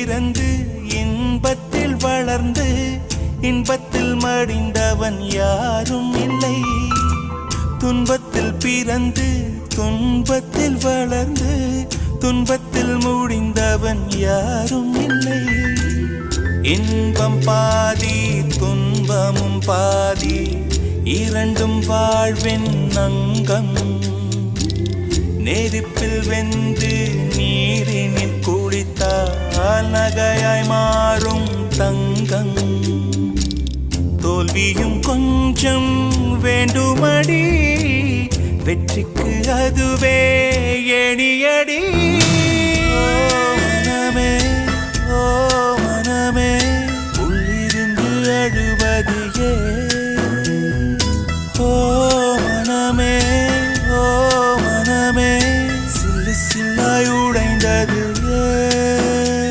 பிறந்து இன்பத்தில் வளர்ந்து இன்பத்தில் மடிந்தவன் யாரும் இல்லை. துன்பத்தில் பிறந்து துன்பத்தில் வளர்ந்து துன்பத்தில் முடிந்தவன் யாரும் இல்லை. இன்பம் பாதி துன்பமும் பாதி இரண்டும் வாழ்வின் அங்கம். நெருப்பில் வெந்து நீரினில் குளித்தால் நகையாய் மாறும் தங்கம். தோல்வியும் கொஞ்சம் வேண்டுமடி, வெற்றிக்கு அதுவே எணியடி.